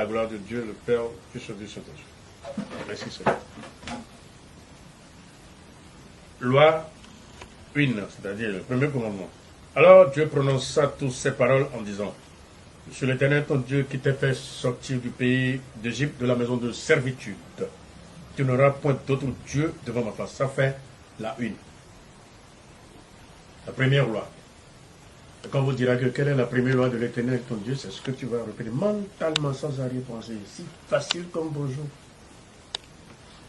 la gloire de Dieu, le Père, Fils et Saint-Esprit. Merci Seigneur. Loi 1, c'est-à-dire le premier commandement. Alors Dieu prononça toutes ces paroles en disant: Je suis l'Éternel ton Dieu qui t'a fait sortir du pays d'Égypte, de la maison de servitude. Tu n'auras point d'autre Dieu devant ma face. Ça fait la une. La première loi. Et quand vous direz que quelle est la première loi de l'Éternel ton Dieu, c'est ce que tu vas répéter mentalement sans arrière-pensée. Si facile comme bonjour.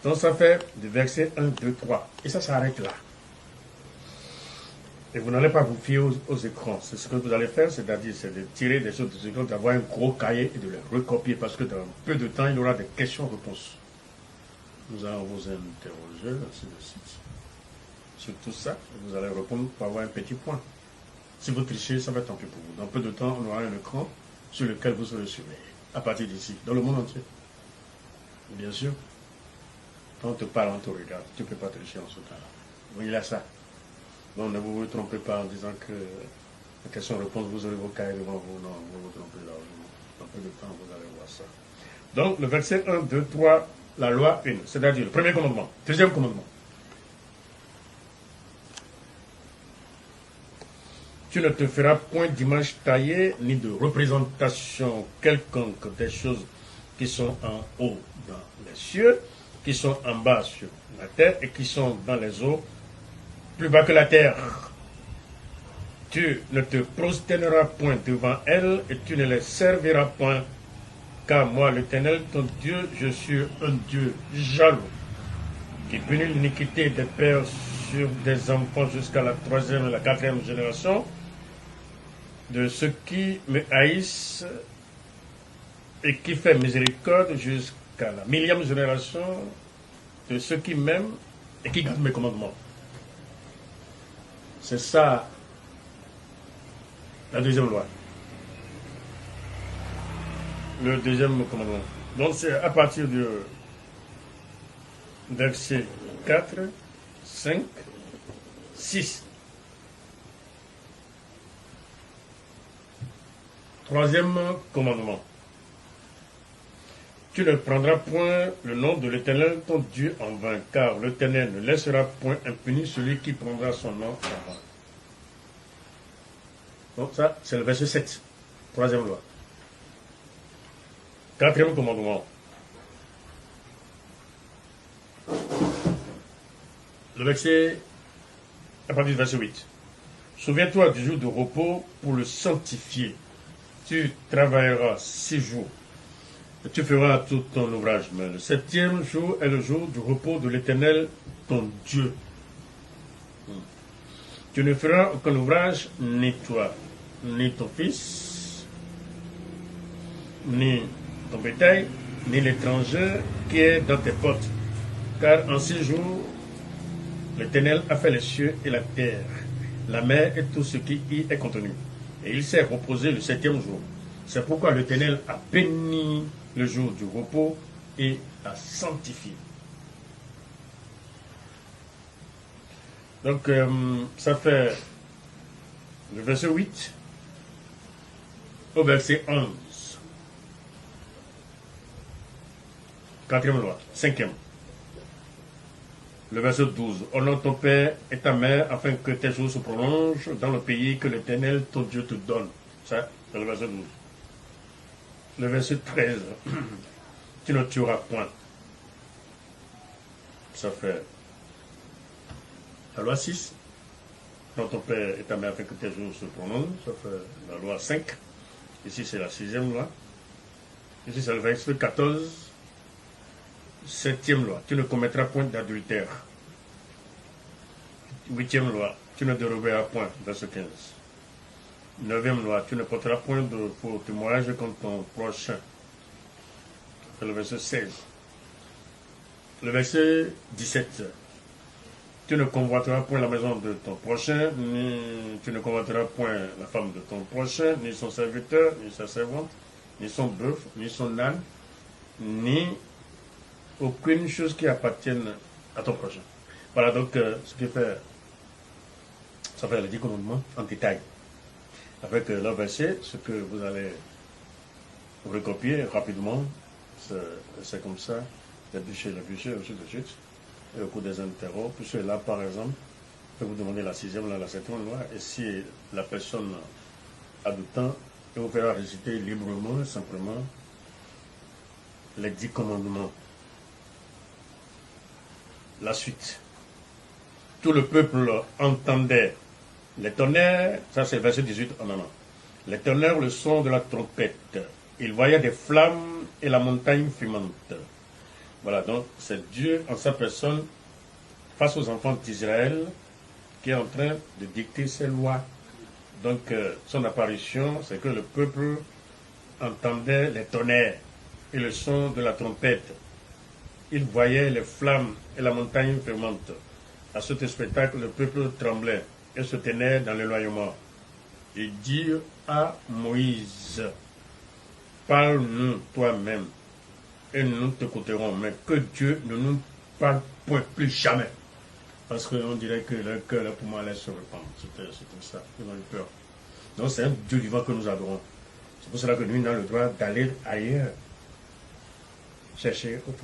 Donc ça fait du verset 1, 2, 3. Et ça s'arrête là. Et vous n'allez pas vous fier aux écrans. C'est ce que vous allez faire, c'est-à-dire c'est de tirer des choses des écrans, d'avoir un gros cahier et de les recopier parce que dans peu de temps, il y aura des questions-réponses. Nous allons vous interroger, ainsi de suite. Sur tout ça, vous allez répondre pour avoir un petit point. Si vous trichez, ça va être tant pis pour vous. Dans peu de temps, on aura un écran sur lequel vous serez surveillé. À partir d'ici, dans le monde entier. Bien sûr. Quand on te parle, on te regarde. Tu ne peux pas tricher en ce temps-là. Oui, il y a ça. Donc ne vous trompez pas en disant que la question-réponse, vous aurez vos cahiers devant vous. Non, vous vous trompez largement. Dans peu de temps, vous allez voir ça. Donc le verset 1, 2, 3, la loi 1, c'est-à-dire le premier commandement. Deuxième commandement. Tu ne te feras point d'image taillée, ni de représentation quelconque des choses qui sont en haut dans les cieux, qui sont en bas sur la terre et qui sont dans les eaux, plus bas que la terre. Tu ne te prosterneras point devant elles et tu ne les serviras point, car moi, l'Éternel, ton Dieu, je suis un Dieu jaloux, qui punit l'iniquité des pères sur des enfants jusqu'à la 3e et la 4e génération, de ceux qui me haïssent et qui fait miséricorde jusqu'à la 1000e génération de ceux qui m'aiment et qui gardent mes commandements. C'est ça la deuxième loi. Le deuxième commandement. Donc c'est à partir du verset 4, 5, 6. Troisième commandement. Tu ne prendras point le nom de l'Éternel ton Dieu en vain, car l'Éternel ne laissera point impuni celui qui prendra son nom en vain. Donc ça, c'est le verset 7. Troisième loi. Quatrième commandement. Le verset, à partir du verset 8. Souviens-toi du jour de repos pour le sanctifier. Tu travailleras 6 jours. Et tu feras tout ton ouvrage. Mais le 7e jour est le jour du repos de l'Éternel, ton Dieu. Tu ne feras aucun ouvrage, ni toi, ni ton fils, ni ton bétail, ni l'étranger qui est dans tes portes. Car en 6 jours, l'Éternel a fait les cieux et la terre, la mer et tout ce qui y est contenu. Et il s'est reposé le 7e jour. C'est pourquoi l'Éternel a béni le jour du repos et a sanctifié. Donc, ça fait le verset 8 au verset 11. Quatrième loi. 5e. Le verset 12. Honore ton père et ta mère afin que tes jours se prolongent dans le pays que l'Éternel, ton Dieu, te donne. Ça, c'est le verset 12. Le verset 13. Tu ne tueras point. Ça fait la loi 6. Honore ton père et ta mère afin que tes jours se prolongent. Ça fait la loi 5. Ici, c'est la 6e loi. Ici, c'est le verset 14. 7e loi, tu ne commettras point d'adultère. 8e loi, tu ne déroberas point, verset 15. 9e loi, tu ne porteras point de faux témoignage contre ton prochain. C'est le verset 16. Le verset 17. Tu ne convoiteras point la maison de ton prochain, ni tu ne convoiteras point la femme de ton prochain, ni son serviteur, ni sa servante, ni son bœuf, ni son âne, ni aucune chose qui appartienne à ton prochain. Voilà donc ce qui fait, ça fait les 10 commandements en détail. Avec le verset, ce que vous allez recopier rapidement, c'est comme ça, les bûchers, ainsi de suite, et au cours des interros, puisque là, par exemple, je vais vous demander la 6e, là, la 7e loi, et si la personne a du temps, il vous fera réciter librement, simplement, les 10 commandements. La suite. Tout le peuple entendait les tonnerres, ça c'est le verset 18 en amont. Les tonnerres, le son de la trompette. Il voyait des flammes et la montagne fumante. Voilà, donc c'est Dieu en sa personne, face aux enfants d'Israël, qui est en train de dicter ses lois. Donc son apparition, c'est que le peuple entendait les tonnerres et le son de la trompette. Il voyait les flammes et la montagne fumante. À ce spectacle, le peuple tremblait et se tenait dans l'éloignement. Et dire à Moïse, parle-nous toi-même et nous t'écouterons, mais que Dieu ne nous parle point plus jamais. Parce qu'on dirait que leur cœur, leur poumon allait se répandre. C'était ça, ils ont eu peur. Donc c'est un Dieu vivant que nous adorons. C'est pour cela que nous avons le droit d'aller ailleurs, chercher autre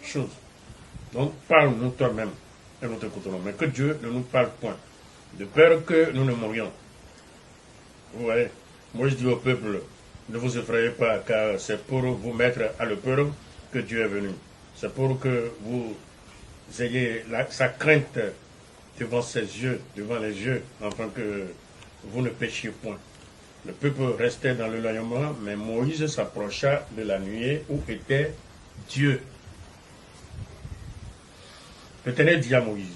chose. Donc parle-nous toi-même et nous t'écouterons, mais que Dieu ne nous parle point, de peur que nous ne mourions. Vous voyez, moi je dis au peuple, ne vous effrayez pas, car c'est pour vous mettre à le peur que Dieu est venu. C'est pour que vous ayez sa crainte devant ses yeux, devant les yeux, afin que vous ne péchiez point. Le peuple restait dans l'éloignement, mais Moïse s'approcha de la nuée où était Dieu. L'Éternel dit à Moïse,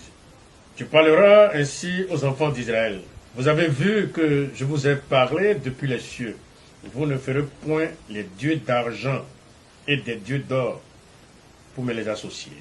tu parleras ainsi aux enfants d'Israël. Vous avez vu que je vous ai parlé depuis les cieux. Vous ne ferez point les dieux d'argent et des dieux d'or pour me les associer.